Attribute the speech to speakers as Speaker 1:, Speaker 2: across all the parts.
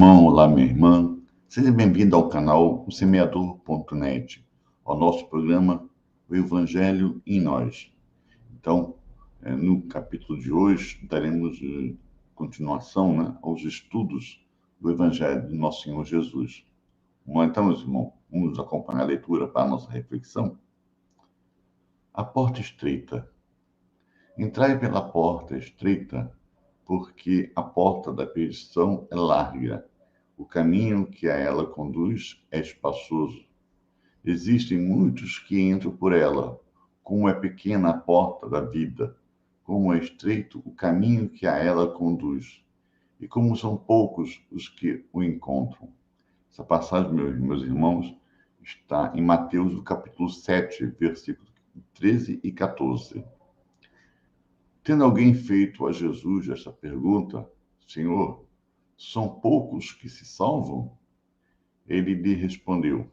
Speaker 1: irmão, olá, minha irmã. Seja bem-vindo ao canal o Semeador.net, ao nosso programa O Evangelho em Nós. Então, no capítulo de hoje, daremos continuação, aos estudos do Evangelho do nosso Senhor Jesus. Então, meus irmãos, vamos acompanhar a leitura para a nossa reflexão. A porta estreita. Entrai pela porta estreita, porque a porta da perdição é larga, o caminho que a ela conduz é espaçoso. Existem muitos que entram por ela, como é pequena a porta da vida, como é estreito o caminho que a ela conduz, e como são poucos os que o encontram. Essa passagem, meus irmãos, está em Mateus, do capítulo 7, versículos 13 e 14. Tendo alguém feito a Jesus esta pergunta, Senhor, são poucos que se salvam? Ele lhe respondeu,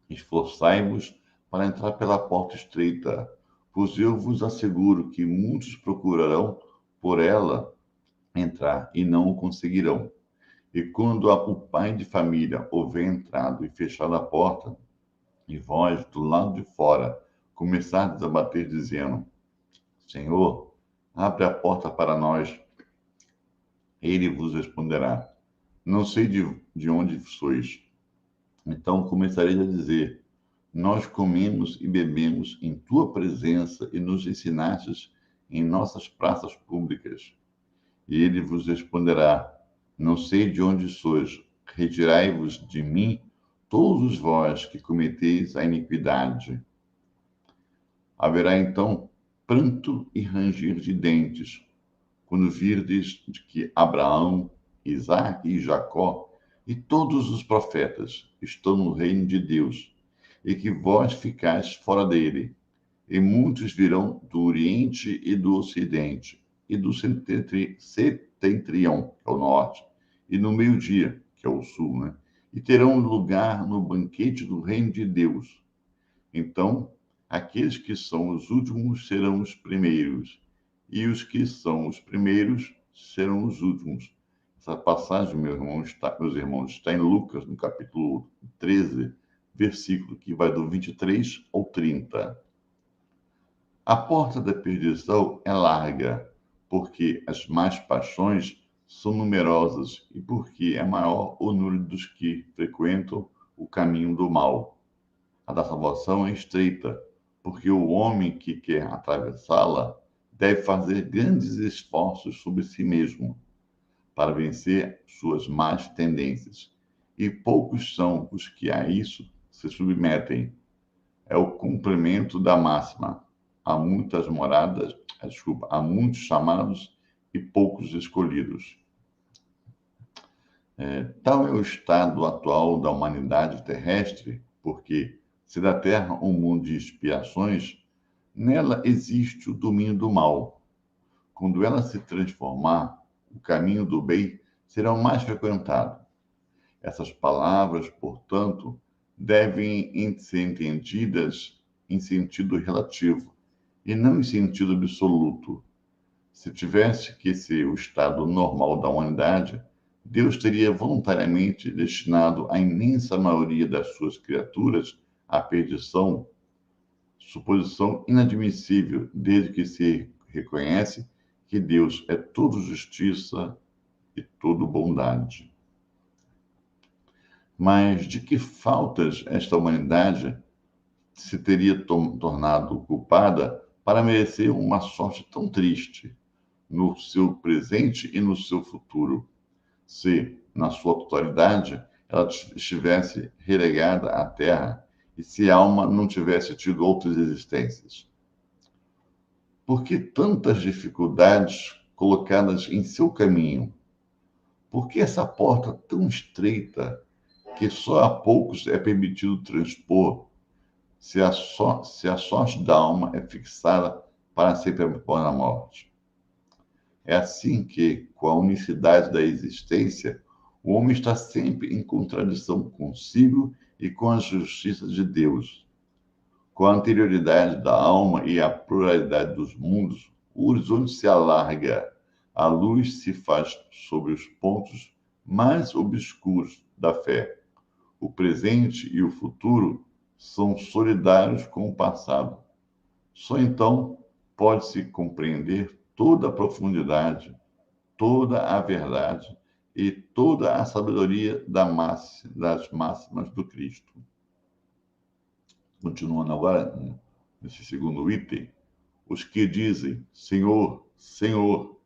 Speaker 1: esforçai-vos para entrar pela porta estreita, pois eu vos asseguro que muitos procurarão por ela entrar e não o conseguirão. E quando o pai de família houver entrado e fechado a porta, e vós, do lado de fora, começardes a bater, dizendo, Senhor, abre a porta para nós. Ele vos responderá, não sei de onde sois. Então começareis a dizer, nós comemos e bebemos em tua presença e nos ensinastes em nossas praças públicas. E ele vos responderá, não sei de onde sois. Retirai-vos de mim, todos vós que cometeis a iniquidade. Haverá então pranto e ranger de dentes, quando virdes de que Abraão, Isaque e Jacó e todos os profetas estão no reino de Deus, e que vós ficais fora dele, e muitos virão do Oriente e do Ocidente, e do setentrião, que é o norte, e no meio-dia, que é o sul, e terão lugar no banquete do reino de Deus. Então, aqueles que são os últimos serão os primeiros, e os que são os primeiros serão os últimos. Essa passagem, meus irmãos, está em Lucas, no capítulo 13, versículo que vai do 23 ao 30. A porta da perdição é larga, porque as más paixões são numerosas e porque é maior o número dos que frequentam o caminho do mal. A da salvação é estreita, porque o homem que quer atravessá-la deve fazer grandes esforços sobre si mesmo para vencer suas más tendências. E poucos são os que a isso se submetem. É o cumprimento da máxima. Há muitos chamados e poucos escolhidos. Tal é o estado atual da humanidade terrestre, porque se da Terra um mundo de expiações, nela existe o domínio do mal. Quando ela se transformar, o caminho do bem será mais frequentado. Essas palavras, portanto, devem ser entendidas em sentido relativo e não em sentido absoluto. Se tivesse que ser o estado normal da humanidade, Deus teria voluntariamente destinado a imensa maioria das suas criaturas à perdição, suposição inadmissível desde que se reconhece que Deus é todo justiça e todo bondade. Mas de que faltas esta humanidade se teria tornado culpada para merecer uma sorte tão triste no seu presente e no seu futuro, se, na sua totalidade, ela estivesse relegada à terra e se a alma não tivesse tido outras existências? Por que tantas dificuldades colocadas em seu caminho? Por que essa porta tão estreita que só a poucos é permitido transpor, se a sorte da alma é fixada para sempre após a morte? É assim que, com a unicidade da existência, o homem está sempre em contradição consigo e com a justiça de Deus. Com a anterioridade da alma e a pluralidade dos mundos, o horizonte se alarga, a luz se faz sobre os pontos mais obscuros da fé. O presente e o futuro são solidários com o passado. Só então pode-se compreender toda a profundidade, toda a verdade e toda a sabedoria das máximas do Cristo. Continuando agora, nesse segundo item, os que dizem Senhor, Senhor,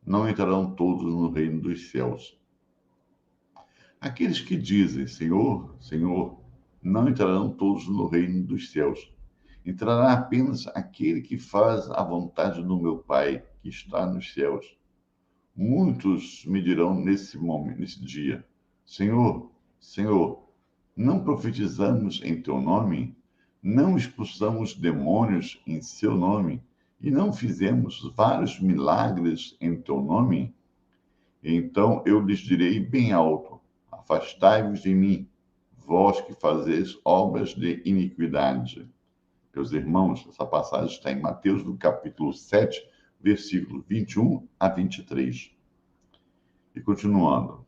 Speaker 1: não entrarão todos no reino dos céus. Aqueles que dizem Senhor, Senhor, não entrarão todos no reino dos céus. Entrará apenas aquele que faz a vontade do meu Pai, que está nos céus. Muitos me dirão nesse momento, nesse dia, Senhor, Senhor, não profetizamos em teu nome? Não expulsamos demônios em seu nome? E não fizemos vários milagres em teu nome? Então eu lhes direi bem alto, afastai-vos de mim, vós que fazeis obras de iniquidade. Meus irmãos, essa passagem está em Mateus, no capítulo 7, versículos 21 a 23. E continuando.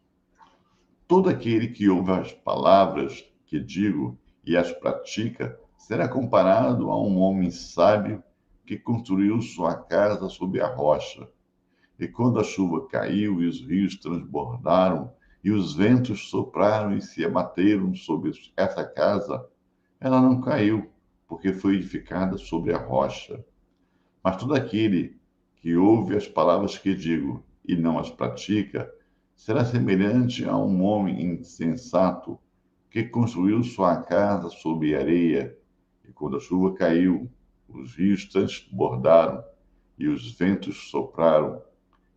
Speaker 1: Todo aquele que ouve as palavras que digo e as pratica será comparado a um homem sábio que construiu sua casa sobre a rocha. E quando a chuva caiu e os rios transbordaram e os ventos sopraram e se abateram sobre essa casa, ela não caiu, porque foi edificada sobre a rocha. Mas todo aquele que ouve as palavras que digo e não as pratica, será semelhante a um homem insensato que construiu sua casa sobre areia, e quando a chuva caiu, os rios transbordaram e os ventos sopraram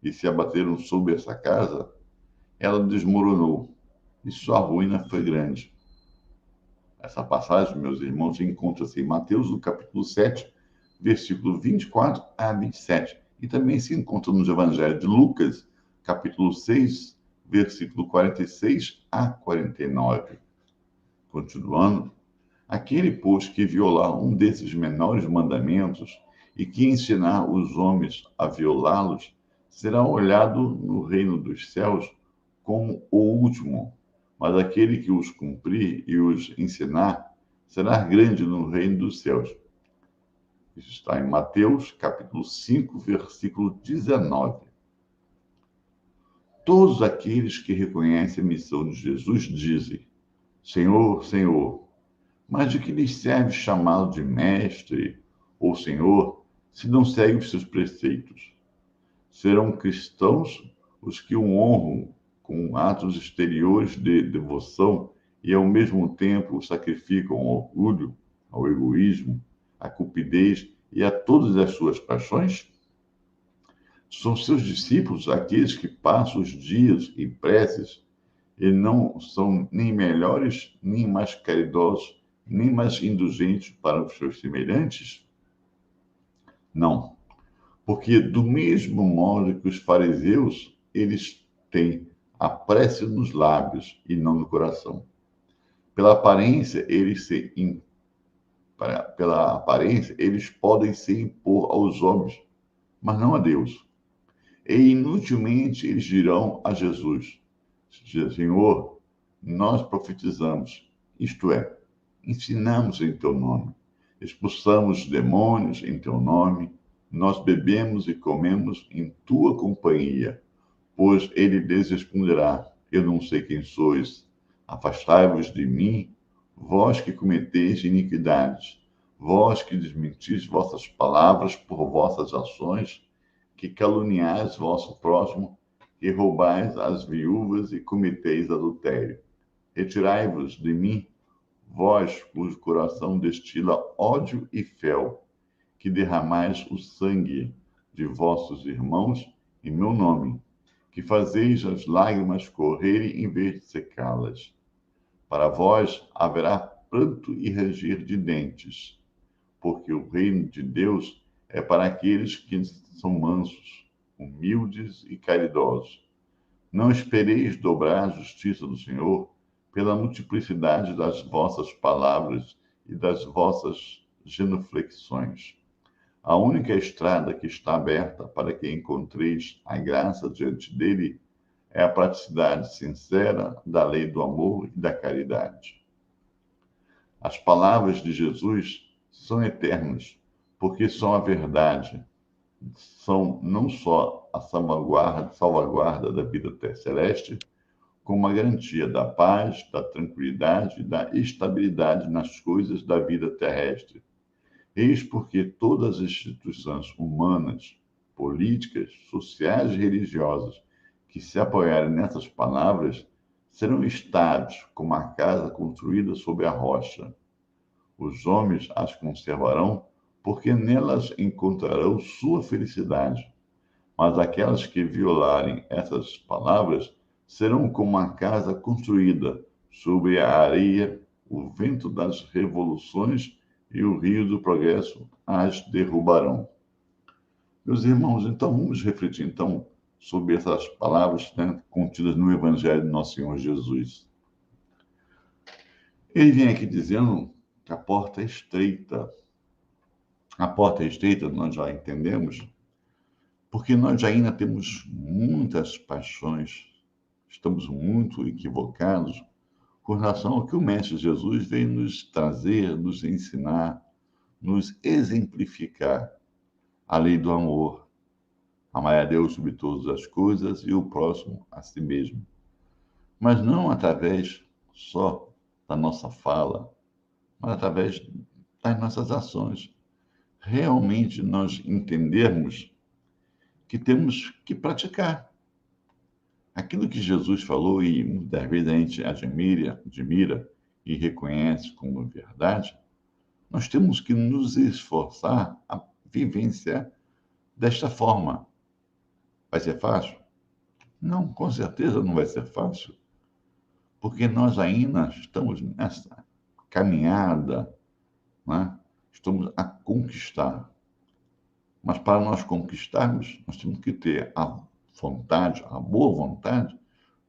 Speaker 1: e se abateram sobre essa casa, ela desmoronou e sua ruína foi grande. Essa passagem, meus irmãos, encontra-se em Mateus, no capítulo 7, versículo 24 a 27. E também se encontra nos Evangelhos de Lucas, capítulo 6, versículo 46 a 49. Continuando, aquele, pois, que violar um desses menores mandamentos e que ensinar os homens a violá-los, será olhado no reino dos céus como o último, mas aquele que os cumprir e os ensinar será grande no reino dos céus. Isso está em Mateus, capítulo 5, versículo 19. Todos aqueles que reconhecem a missão de Jesus dizem, Senhor, Senhor, mas de que lhes serve chamá-lo de mestre ou senhor se não segue os seus preceitos? Serão cristãos os que o honram com atos exteriores de devoção e, ao mesmo tempo, sacrificam ao orgulho, ao egoísmo, à cupidez e a todas as suas paixões? São seus discípulos aqueles que passam os dias em preces e não são nem melhores, nem mais caridosos, nem mais indulgentes para os seus semelhantes? Não, porque do mesmo modo que os fariseus, eles têm a prece nos lábios e não no coração. Pela aparência, eles podem se impor aos homens, mas não a Deus. E inutilmente eles dirão a Jesus, Senhor, nós profetizamos, isto é, ensinamos em teu nome, expulsamos demônios em teu nome, nós bebemos e comemos em tua companhia. Pois ele lhes responderá, eu não sei quem sois, afastai-vos de mim, vós que cometeis iniquidades, vós que desmentis vossas palavras por vossas ações, que caluniais vosso próximo, que roubais as viúvas e cometeis adultério. Retirai-vos de mim, vós cujo coração destila ódio e fel, que derramais o sangue de vossos irmãos em meu nome, que fazeis as lágrimas correrem em vez de secá-las. Para vós haverá pranto e ranger de dentes, porque o reino de Deus é para aqueles que são mansos, humildes e caridosos. Não espereis dobrar a justiça do Senhor pela multiplicidade das vossas palavras e das vossas genuflexões. A única estrada que está aberta para que encontreis a graça diante dele é a praticidade sincera da lei do amor e da caridade. As palavras de Jesus são eternas, porque são a verdade, são não só a salvaguarda da vida celeste, como a garantia da paz, da tranquilidade e da estabilidade nas coisas da vida terrestre. Eis porque todas as instituições humanas, políticas, sociais e religiosas que se apoiarem nessas palavras serão estáveis como a casa construída sobre a rocha. Os homens as conservarão porque nelas encontrarão sua felicidade. Mas aquelas que violarem essas palavras serão como uma casa construída sobre a areia, o vento das revoluções e o rio do progresso as derrubarão. Meus irmãos, então vamos refletir então sobre essas palavras, né, contidas no Evangelho de Nosso Senhor Jesus. Ele vem aqui dizendo que a porta é estreita. A porta é estreita, nós já entendemos, porque nós ainda temos muitas paixões, estamos muito equivocados com relação ao que o Mestre Jesus veio nos trazer, nos ensinar, nos exemplificar a lei do amor. Amar a Deus sobre todas as coisas e o próximo a si mesmo. Mas não através só da nossa fala, mas através das nossas ações. Realmente nós entendermos que temos que praticar aquilo que Jesus falou e muitas vezes a gente admira e reconhece como verdade. Nós temos que nos esforçar a vivenciar desta forma. Vai ser fácil? Não, com certeza não vai ser fácil, porque nós ainda estamos nessa caminhada, né? Estamos a conquistar. Mas para nós conquistarmos, nós temos que ter a vontade, a boa vontade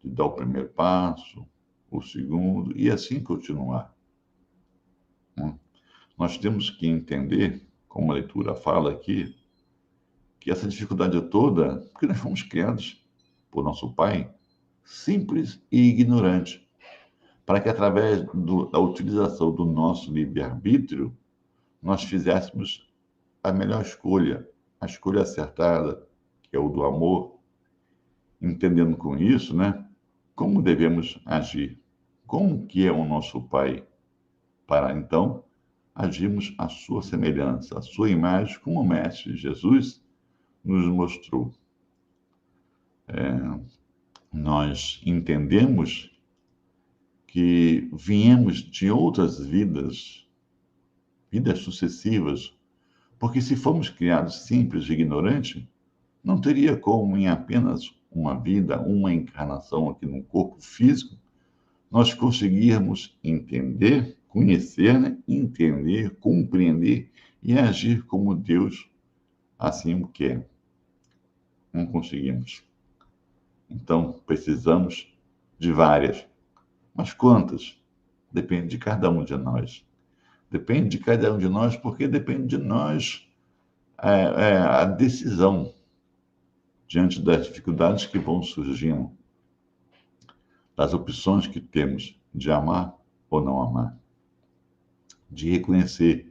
Speaker 1: de dar o primeiro passo, o segundo, e assim continuar, né? Nós temos que entender, como a leitura fala aqui, que essa dificuldade toda, porque nós fomos criados por nosso Pai, simples e ignorante, para que através da utilização do nosso livre-arbítrio, nós fizéssemos a melhor escolha, a escolha acertada, que é o do amor, entendendo com isso, né, como devemos agir, como que é o nosso Pai, para então agirmos à sua semelhança, à sua imagem, como o Mestre Jesus nos mostrou. Nós entendemos que viemos de outras vidas, vidas sucessivas, porque se fomos criados simples e ignorantes, não teria como em apenas uma vida, uma encarnação aqui no corpo físico, nós conseguirmos entender, conhecer, né? Entender, compreender e agir como Deus assim o quer. Não conseguimos. Então, precisamos de várias. Mas quantas? Depende de cada um de nós. Depende de cada um de nós, porque depende de nós a decisão diante das dificuldades que vão surgindo, das opções que temos de amar ou não amar, de reconhecer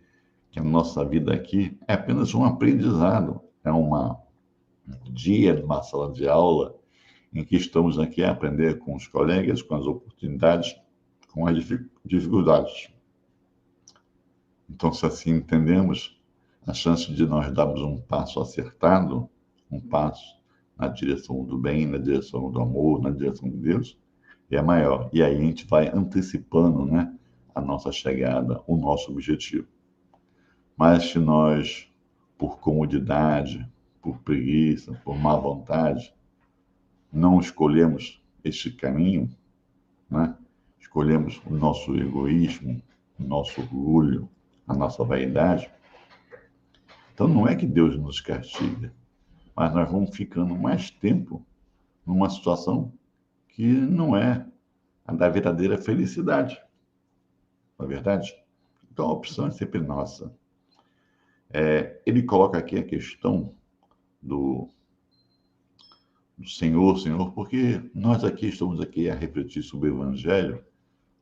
Speaker 1: que a nossa vida aqui é apenas um aprendizado, é um dia de uma sala de aula em que estamos aqui a aprender com os colegas, com as oportunidades, com as dificuldades. Então, se assim entendemos, a chance de nós darmos um passo acertado, um passo na direção do bem, na direção do amor, na direção de Deus, é maior. E aí a gente vai antecipando, né, a nossa chegada, o nosso objetivo. Mas se nós, por comodidade, por preguiça, por má vontade, não escolhemos este caminho, né, escolhemos o nosso egoísmo, o nosso orgulho, a nossa vaidade, então não é que Deus nos castiga, mas nós vamos ficando mais tempo numa situação que não é a da verdadeira felicidade. Não é verdade? Então a opção é sempre nossa. Ele coloca aqui a questão do Senhor, Senhor, porque nós aqui estamos aqui a refletir sobre o Evangelho,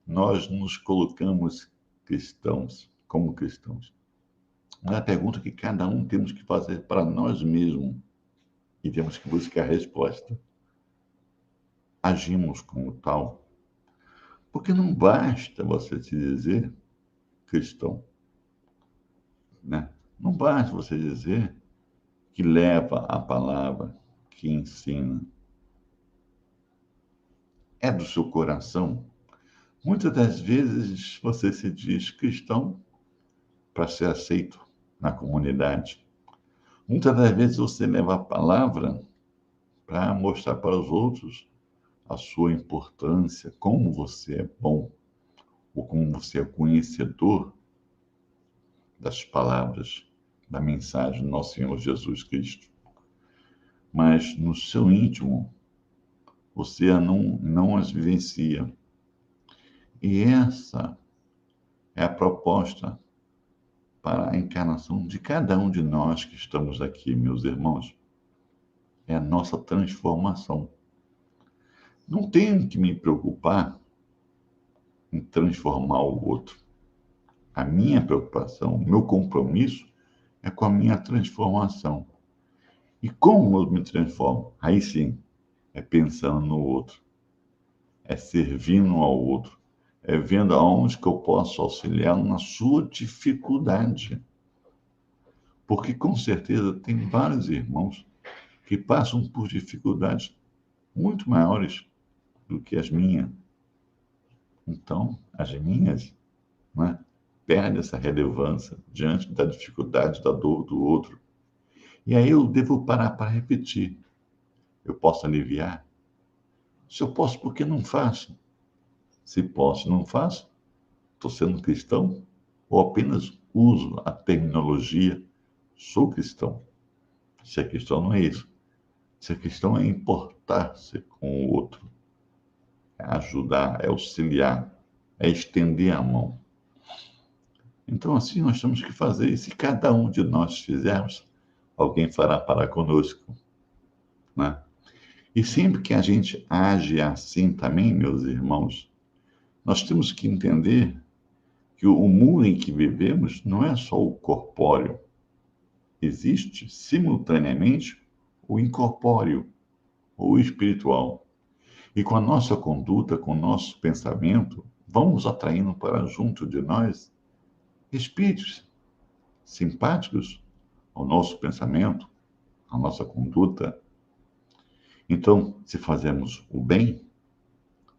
Speaker 1: nós nos colocamos cristãos, como cristãos. Mas a pergunta que cada um temos que fazer para nós mesmos e temos que buscar a resposta. Agimos como tal? Porque não basta você se dizer cristão, né? Não basta você dizer que leva a palavra, que ensina. É do seu coração. Muitas das vezes você se diz cristão para ser aceito na comunidade. Muitas das vezes você leva a palavra para mostrar para os outros a sua importância, como você é bom, ou como você é conhecedor das palavras, da mensagem do nosso Senhor Jesus Cristo. Mas no seu íntimo, você não as vivencia. E essa é a proposta para a encarnação de cada um de nós que estamos aqui, meus irmãos. É a nossa transformação. Não tenho que me preocupar em transformar o outro. A minha preocupação, o meu compromisso é com a minha transformação. E como eu me transformo? Aí sim, é pensando no outro, é servindo ao outro, é vendo aonde que eu posso auxiliá-lo na sua dificuldade. Porque com certeza tem vários irmãos que passam por dificuldades muito maiores do que as minhas. Então, as minhas, né, perdem essa relevância diante da dificuldade, da dor do outro. E aí eu devo parar para repetir. Eu posso aliviar? Se eu posso, por que não faço? Se posso e não faço, estou sendo cristão? Ou apenas uso a terminologia sou cristão? Ser cristão não é isso. Ser cristão é importar-se com o outro, é ajudar, é auxiliar, é estender a mão. Então, assim, nós temos que fazer. E se cada um de nós fizermos, alguém fará para conosco, né? E sempre que a gente age assim também, meus irmãos, nós temos que entender que o mundo em que vivemos não é só o corpóreo. Existe, simultaneamente, o incorpóreo, ou o espiritual. E com a nossa conduta, com o nosso pensamento, vamos atraindo para junto de nós espíritos simpáticos ao nosso pensamento, à nossa conduta. Então, se fazemos o bem,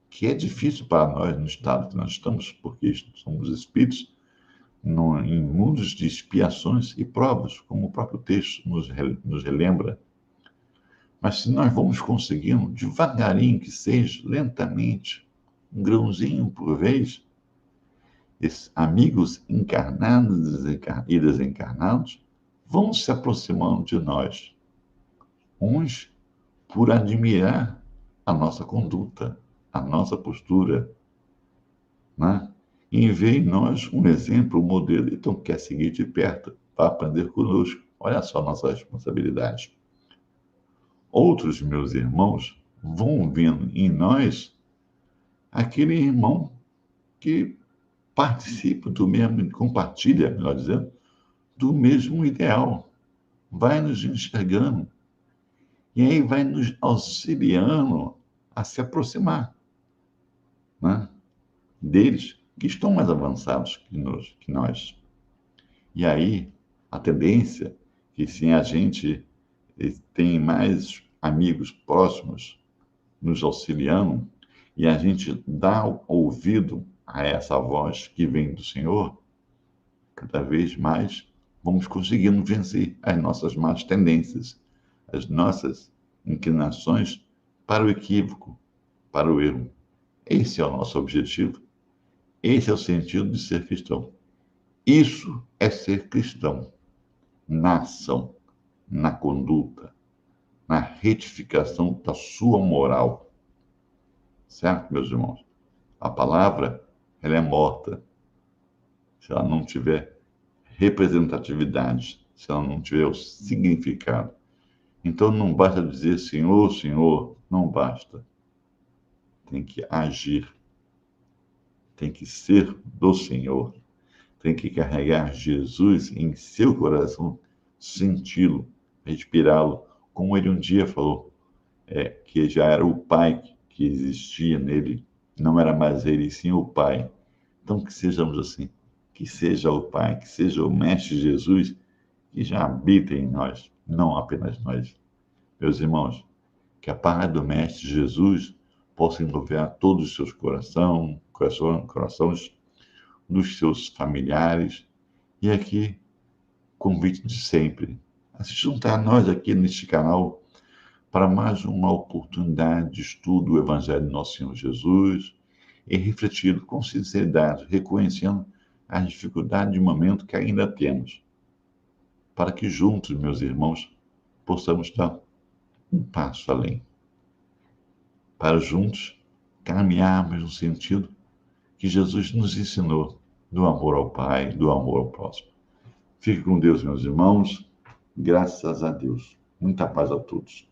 Speaker 1: que é difícil para nós no estado que nós estamos, porque somos espíritos em mundos de expiações e provas, como o próprio texto nos relembra. Mas se nós vamos conseguindo, devagarinho que seja, lentamente, um grãozinho por vez, esses amigos encarnados e desencarnados vão se aproximando de nós, uns por admirar a nossa conduta, a nossa postura, né? E em ver em nós um exemplo, um modelo, então quer seguir de perto para aprender conosco. Olha só a nossa responsabilidade. Outros meus irmãos vão vendo em nós aquele irmão que participa do mesmo, compartilha, melhor dizendo, do mesmo ideal, vai nos enxergando e aí vai nos auxiliando a se aproximar, né, deles que estão mais avançados que nós. E aí a tendência que sim a gente tem mais amigos próximos nos auxiliando e a gente dá ouvido a essa voz que vem do Senhor, cada vez mais vamos conseguindo vencer as nossas más tendências, as nossas inclinações para o equívoco, para o erro. Esse é o nosso objetivo. Esse é o sentido de ser cristão. Isso é ser cristão na ação, na conduta, na retificação da sua moral. Certo, meus irmãos? A palavra, ela é morta se ela não tiver representatividade, se ela não tiver o significado. Então não basta dizer Senhor, Senhor, não basta. Tem que agir, tem que ser do Senhor, tem que carregar Jesus em seu coração, senti-lo, respirá-lo, como ele um dia falou, que já era o Pai que existia nele, não era mais ele, e sim o Pai. Então que sejamos assim, que seja o Pai, que seja o Mestre Jesus, que já habita em nós, não apenas nós. Meus irmãos, que a paz do Mestre Jesus possa envolver todos os seus corações dos seus familiares. E aqui, convite de sempre, a se juntar a nós aqui neste canal para mais uma oportunidade de estudo do Evangelho de Nosso Senhor Jesus e refletido com sinceridade, reconhecendo as dificuldades de momento que ainda temos, para que juntos, meus irmãos, possamos dar um passo além, para juntos caminharmos no sentido que Jesus nos ensinou, do amor ao Pai, do amor ao próximo. Fique com Deus, meus irmãos. Graças a Deus. Muita paz a todos.